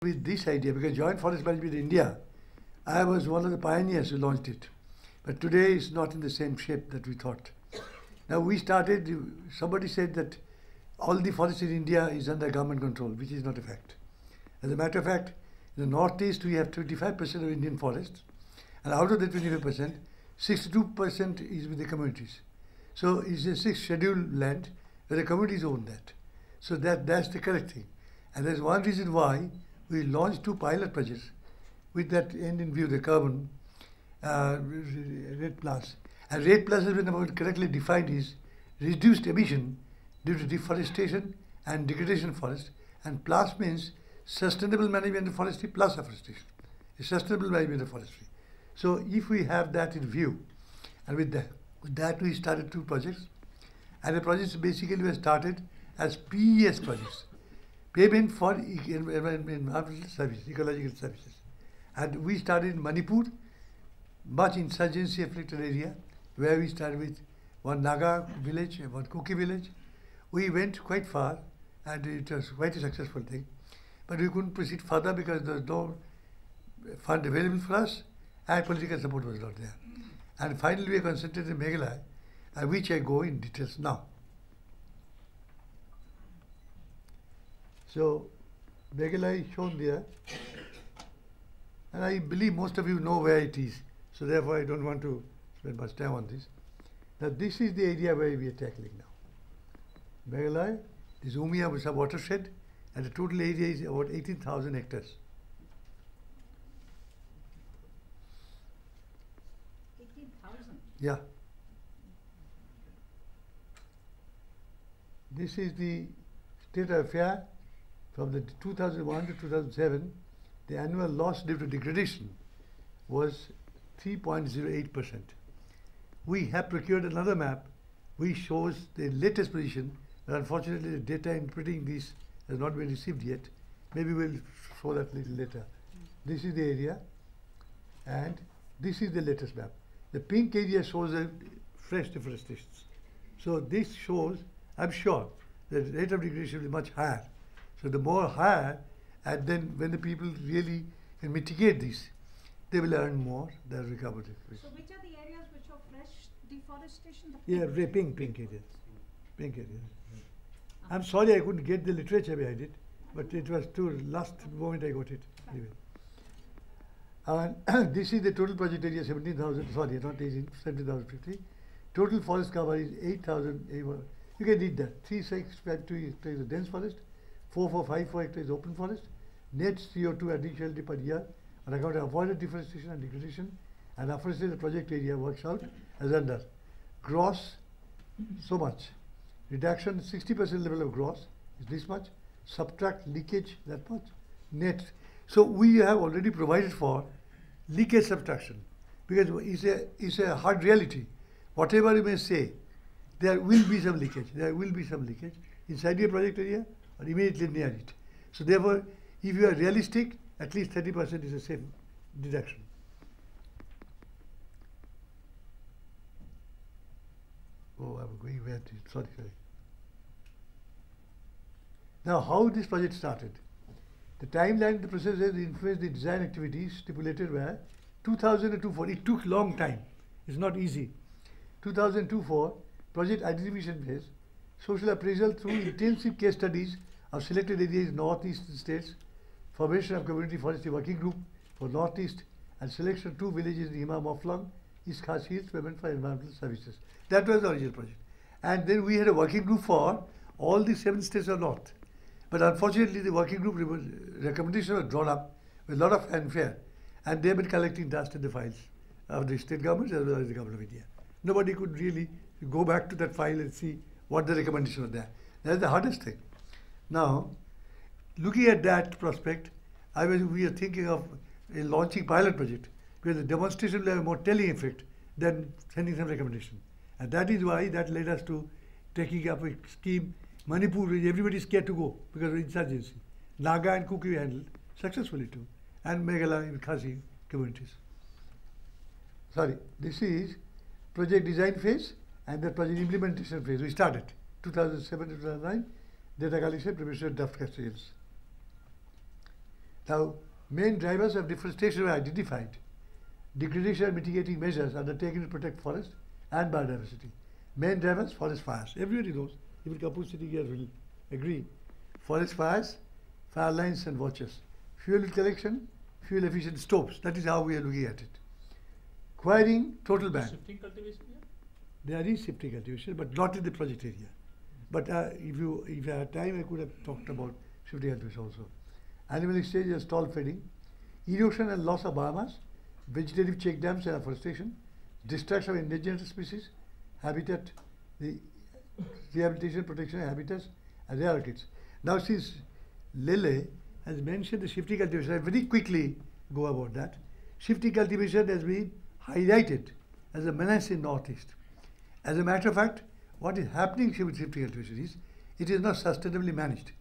with this idea, because Joint Forest Management in India, I was one of the pioneers who launched it. But today it's not in the same shape that we thought. Now we started, somebody said that all the forest in India is under government control, which is not a fact. As a matter of fact, in the northeast we have 25% of Indian forests, and out of the 25%, 62% is with the communities. So it's a sixth scheduled land where the communities own that. So that's the correct thing. And there's one reason why we launched 2 pilot projects with that end in view, the carbon REDD+. And REDD+ has been correctly defined is reduced emission due to deforestation and degradation of forest, and plus means sustainable management of forestry plus afforestation. It's sustainable management of forestry. So if we have that in view, and with that we started 2 projects, and the projects basically were started as PES projects, Payment for Environmental Services, Ecological Services. And we started in Manipur, much insurgency afflicted area, where we started with one Naga village, one Kuki village. We went quite far, and it was quite a successful thing. But we couldn't proceed further because there was no fund available for us, and political support was not there. And finally we are concentrated in Meghalaya, which I go in details now. So Meghalaya is shown there, and I believe most of you know where it is, so therefore I don't want to spend much time on this. Now this is the area where we are tackling now. Meghalaya, this Umia Busa watershed, and the total area is about 18,000 hectares. 18,000? Yeah. This is the state of affair from the 2001 to 2007. The annual loss due to degradation was 3.08%. We have procured another map which shows the latest position, but unfortunately the data interpreting this has not been received yet. Maybe we'll show that a little later. This is the area, and this is the latest map. The pink area shows a fresh deforestation. So this shows, I'm sure, that the rate of degradation will be much higher. So the more higher, and then when the people really can mitigate this, they will earn more, they'll recover it. So which are the areas which are fresh deforestation? Yeah, pink areas. Pink areas. I'm sorry I couldn't get the literature behind it, but it was too last moment I got it. Anyway. And this is the total project area, 17,000, sorry, not 18, 17,050. Total forest cover is 8,000. You can read that. 3,652 hectares is dense forest, 4,454 hectares is open forest. Net CO2 additional per year on account of avoided deforestation and degradation, and afforested project area works out as under. Gross, so much. Reduction, 60% level of gross is this much. Subtract leakage, that much. Net. So we have already provided for leakage subtraction, because it's a hard reality. Whatever you may say, there will be some leakage. There will be some leakage inside your project area or immediately near it. So therefore, if you are realistic, at least 30% is a safe deduction. Oh, I'm going where to, sorry. Now, how this project started? The timeline, the process has influenced the design activities stipulated were 2002-4. It took long time. It's not easy. 2002-4, project identification phase, social appraisal through intensive case studies of selected areas in northeast states, formation of community forestry working group for northeast, and selection of 2 villages in Hima Moflang, East Khas Hills, Payment for Environmental Services. That was the original project. And then we had a working group for all the 7 states of north. But unfortunately, the working group recommendations were drawn up with a lot of fanfare, and they have been collecting dust in the files of the state governments as well as the government of India. Nobody could really go back to that file and see what the recommendations were there. That's the hardest thing. Now, looking at that prospect, we are thinking of a launching pilot project, because the demonstration will have a more telling effect than sending some recommendation. And that is why that led us to taking up a scheme. Manipur, which everybody is scared to go because of insurgency. Naga and Kuki we handled successfully too, and Meghalaya and Khasi communities. Sorry, this is project design phase and the project implementation phase. We started 2007 to 2009, data collection, preparation of draft custodians. Now, main drivers of deforestation were identified. Degradation and mitigating measures undertaken to protect forest and biodiversity. Main drivers, forest fires. Everybody knows, even Kapoor sitting here will agree. Forest fires, fire lines and watches. Fuel collection, fuel efficient stoves. That is how we are looking at it. Quarrying, total ban. Shifting cultivation here? There is shifting cultivation, but not in the project area. But if I had time, I could have talked about shifting cultivation also. Animal exchange and stall feeding, erosion and loss of biomass, vegetative check dams and afforestation, destruction of endangered species, habitat, the rehabilitation, protection of habitats, and rare orchids. Now, since Lele has mentioned the shifting cultivation, I very quickly go about that. Shifting cultivation has been highlighted as a menace in Northeast. As a matter of fact, what is happening with shifting cultivation is it is not sustainably managed.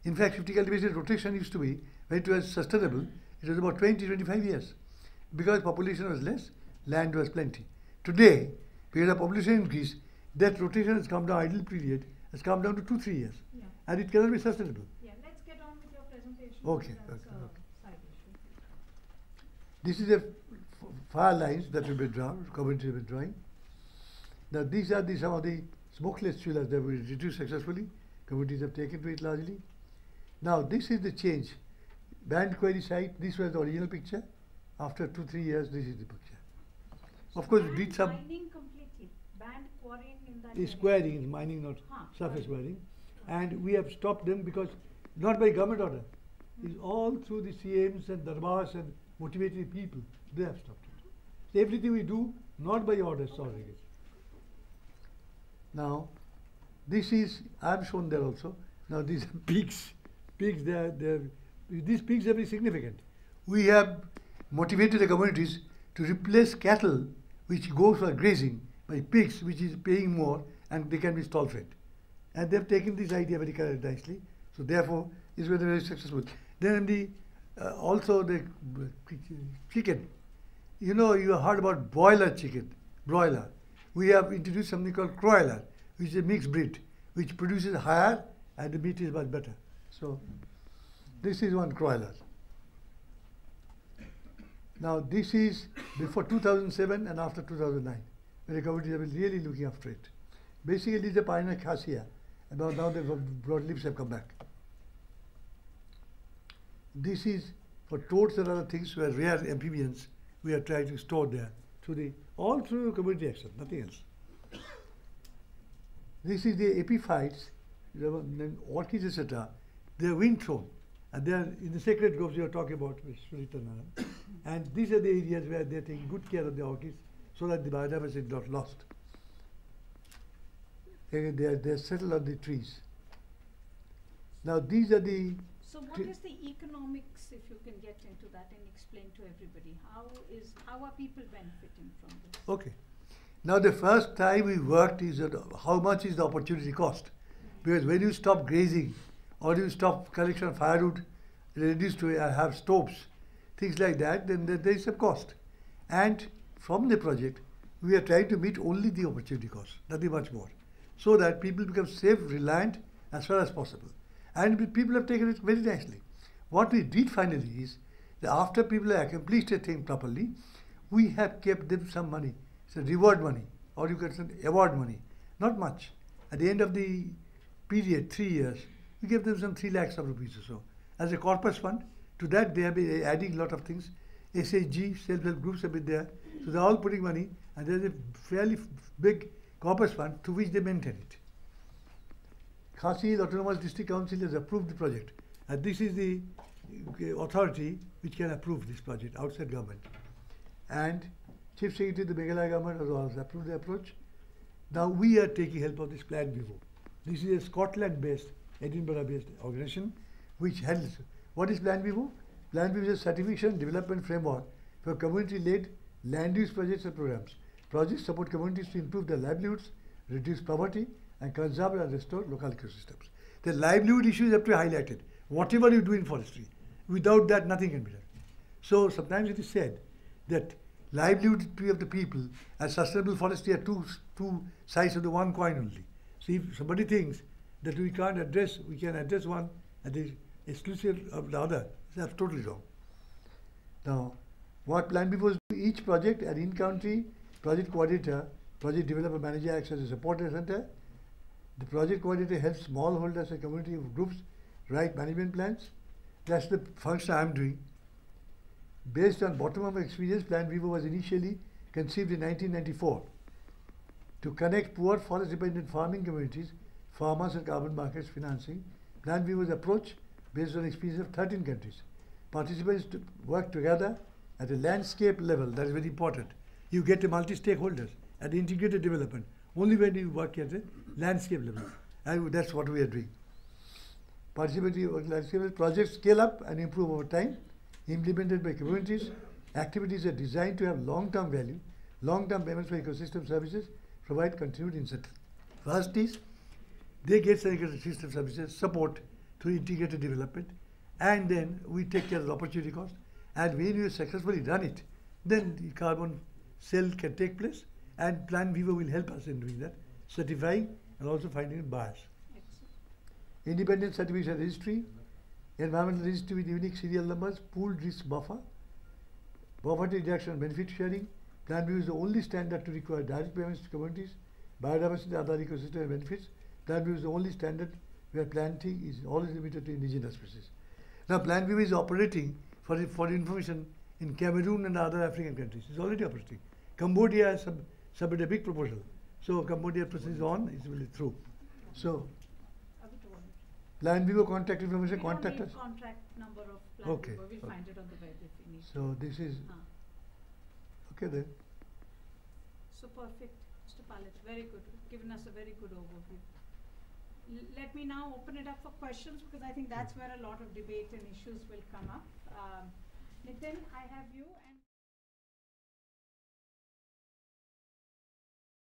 In fact, shifting cultivation rotation used to be, when it was sustainable, it was about 20-25 years. Because population was less, land was plenty. Today, because of population increase, that rotation has come down, idle period has come down to 2-3 years. Yeah. And it cannot be sustainable. Yeah, let's get on with your presentation. Okay, That's okay, a okay. side issue. This is the fire lines that will be drawn, community will be drawing. Now these are some of the smokeless chillers that we reduced successfully. Communities have taken to it largely. Now this is the change. Banned quarry site, this was the original picture. After 2-3 years, this is the picture. Of course, we did some. Mining completely. Banned quarrying in that Is area. quarrying, is mining, not surface quarrying. And we have stopped them because, not by government order, it's all through the CMs and darbars and motivated people. They have stopped it. So everything we do, not by order, sorry. Now, this is, I have shown there also. Now these are pigs. Pigs, these pigs are very significant. We have motivated the communities to replace cattle which go for grazing by pigs which is paying more and they can be stall fed. And they have taken this idea very nicely. So therefore, it's very, very successful. Then also the chicken. You know, you have heard about broiler chicken, broiler. We have introduced something called croiler, which is a mixed breed, which produces higher and the meat is much better. So this is one croiler. Now this is before 2007 and after 2009, when the communities have been really looking after it. Basically, this is the pioneer cassia, and now the broadleaves have come back. This is for toads and other things where rare amphibians we are trying to store there all through community action, nothing else. This is the epiphytes, orchids, etc. They are wind thrown, and they are in the sacred groves you are talking about, Suritanarayan. And these are the areas where they are taking good care of the orchids so that the biodiversity is not lost. They are settled on the trees. Now these are the. So what is the economics, if you can get into that and explain to everybody? How are people benefiting from this? Okay. Now the first time we worked is how much is the opportunity cost? Because when you stop grazing or you stop collection of firewood, reduce to have stoves, things like that, then there is a cost. And from the project, we are trying to meet only the opportunity cost, nothing much more, so that people become self-reliant as far as possible. And people have taken it very nicely. What we did finally is that after people have accomplished a thing properly, we have kept them some money. It's a reward money, or you can say award money. Not much. At the end of the period, 3 years, we gave them some 3 lakhs of rupees or so. As a corpus fund, to that they have been adding a lot of things. SHG, self-help groups have been there. So they're all putting money, and there's a fairly big corpus fund to which they maintain it. Khasi Autonomous District Council has approved the project. And this is the authority which can approve this project, outside government. And Chief Secretary of the Meghalaya government has also approved the approach. Now we are taking help of this Plan Vivo. This is a Scotland-based, Edinburgh-based organization which handles. What is Plan Vivo? Plan Vivo is a certification and development framework for community-led land use projects and programs. Projects support communities to improve their livelihoods, reduce poverty, and conserve and restore local ecosystems. The livelihood issues have to be highlighted. Whatever you do in forestry, without that nothing can be done. So sometimes it is said that livelihood of the people and sustainable forestry are two sides of the one coin only. So if somebody thinks that we can address one at the exclusive of the other, That's totally wrong. Now, what Plan B was, each project, an in-country project coordinator, project developer manager acts as a support center. The project coordinator helps smallholders and community groups write management plans. That's the function I'm doing. Based on bottom-up experience, Plan Vivo was initially conceived in 1994 to connect poor forest-dependent farming communities, farmers and carbon markets financing. Plan Vivo's approach based on experience of 13 countries. Participants work together at a landscape level. That is very important. You get a multi-stakeholders and integrated development only when you work at a landscape level. And that's what we are doing. Participatory landscape projects scale up and improve over time, implemented by communities. Activities are designed to have long-term value. Long-term payments for ecosystem services provide continued incentive. First is, they get some ecosystem services support through integrated development, and then we take care of the opportunity cost. And when you successfully run it, then the carbon sale can take place, and Plan Vivo will help us in doing that, certifying and also finding buyers. Independent certification registry, environmental registry with unique serial numbers, pooled risk buffer, poverty reduction and benefit sharing. Plan Vivo is the only standard to require direct payments to communities, biodiversity and other ecosystem benefits. Plan Vivo is the only standard where planting is always limited to indigenous species. Now Plan Vivo is operating for information in Cameroon and other African countries. It's already operating. Cambodia has submitted a big proposal. So Cambodia process is on, it's really through. So Plan Vivo contact information, contact us. Contact number of Plan Okay. Vivo. We'll find it on the web if we need. So this is okay then. So perfect, Mr. Palit. Very good. Given us a very good overview. Let me now open it up for questions, because I think that's where a lot of debate and issues will come up. Nitin, I have you.